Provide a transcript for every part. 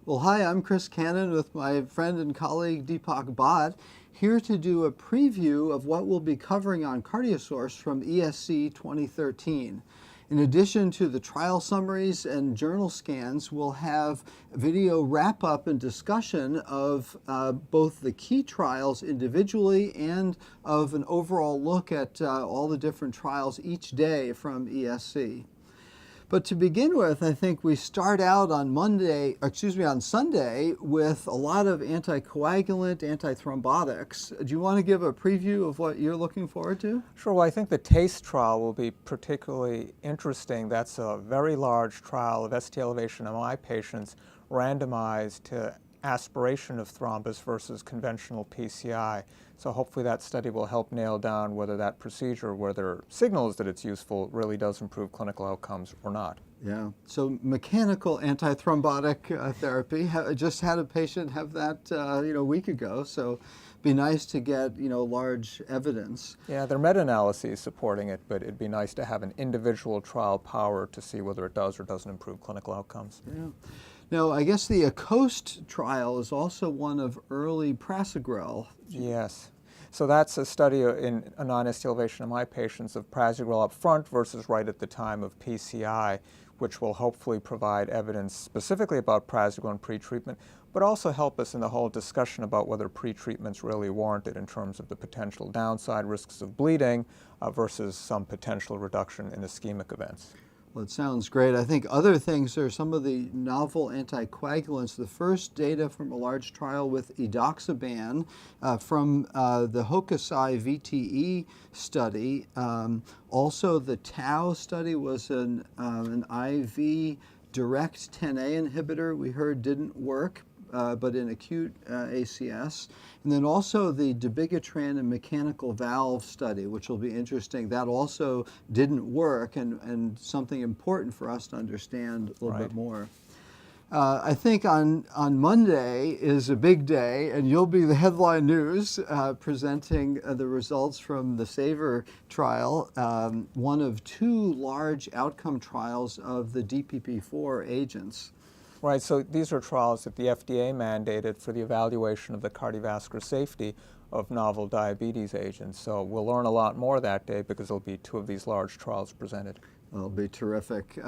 Well, hi, I'm Chris Cannon with my friend and colleague Deepak Bhatt, here to do a preview of what we'll be covering on CardioSource from ESC 2013. In addition to the trial summaries and journal scans, we'll have video wrap-up and discussion of both the key trials individually and of an overall look at all the different trials each day from ESC. But to begin with, I think we start out on on Sunday with a lot of anticoagulant, antithrombotics. Do you want to give a preview of what you're looking forward to? Sure. Well, I think the TASTE trial will be particularly interesting. That's a very large trial of ST elevation MI patients randomized to aspiration of thrombus versus conventional PCI. So hopefully that study will help nail down whether that procedure, where there are signals that it's useful, really does improve clinical outcomes or not. Yeah, so mechanical antithrombotic therapy. I just had a patient have that a week ago, so be nice to get large evidence. Yeah, there are meta-analyses supporting it, but it'd be nice to have an individual trial power to see whether it does or doesn't improve clinical outcomes. Yeah. Now, I guess the ACOAST trial is also one of early prasugrel. Yes. So that's a study in a non-ST elevation MI patients of prasugrel up front versus right at the time of PCI, which will hopefully provide evidence specifically about prasugrel and pretreatment, but also help us in the whole discussion about whether pretreatment's really warranted in terms of the potential downside risks of bleeding versus some potential reduction in ischemic events. Well, it sounds great. I think other things are some of the novel anticoagulants. The first data from a large trial with edoxaban from the Hokusai VTE study. Also, the Tau study was an IV direct 10A inhibitor we heard didn't work, but in acute ACS. And then also the dabigatran and mechanical valve study, which will be interesting. That also didn't work, and something important for us to understand a little bit more. I think on Monday is a big day, and you'll be the headline news presenting the results from the SAVOR trial, one of two large outcome trials of the DPP-4 agents. Right, so these are trials that the FDA mandated for the evaluation of the cardiovascular safety of novel diabetes agents. So we'll learn a lot more that day because there'll be two of these large trials presented. That'll be terrific.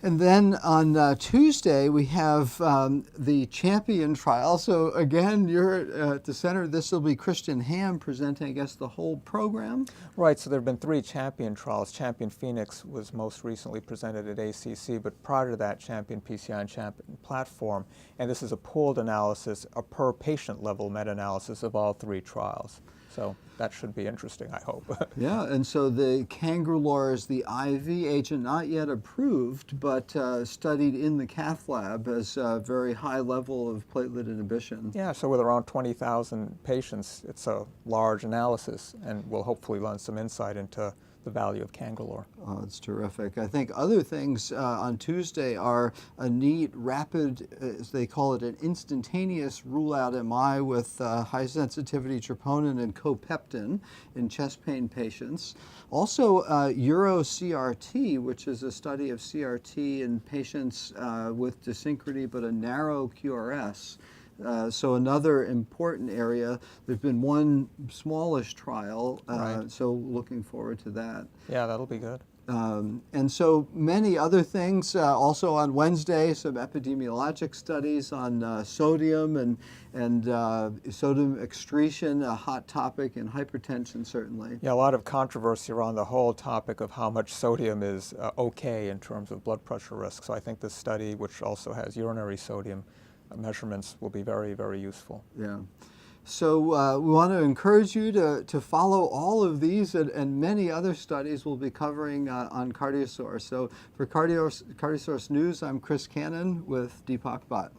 And then on Tuesday, we have the CHAMPION trial. So again, you're at the center. This will be Christian Ham presenting, I guess, the whole program. Right, so there have been three CHAMPION trials. CHAMPION Phoenix was most recently presented at ACC, but prior to that, CHAMPION PCI and CHAMPION Platform. And this is a pooled analysis, a per patient level meta-analysis of all three trials. So that should be interesting, I hope. Yeah, and so the Cangrelor is the IV agent, not yet approved, but studied in the cath lab as a very high level of platelet inhibition. Yeah, so with around 20,000 patients, it's a large analysis, and we'll hopefully learn some insight into the value of Cangrelor. Oh, it's terrific. I think other things on Tuesday are a neat, rapid, as they call it, an instantaneous rule-out MI with high-sensitivity troponin and copeptin in chest pain patients. Also, Euro-CRT, which is a study of CRT in patients with dysynchrony but a narrow QRS. So another important area. There's been one smallish trial, Right. so looking forward to that. Yeah, that'll be good. And so many other things. Also on Wednesday, some epidemiologic studies on sodium and sodium excretion, a hot topic in hypertension, certainly. Yeah, a lot of controversy around the whole topic of how much sodium is okay in terms of blood pressure risk. So I think this study, which also has urinary sodium measurements, will be very, very useful. Yeah. So we want to encourage you to follow all of these and many other studies we'll be covering on CardioSource. So for CardioSource News, I'm Chris Cannon with Deepak Bhatt.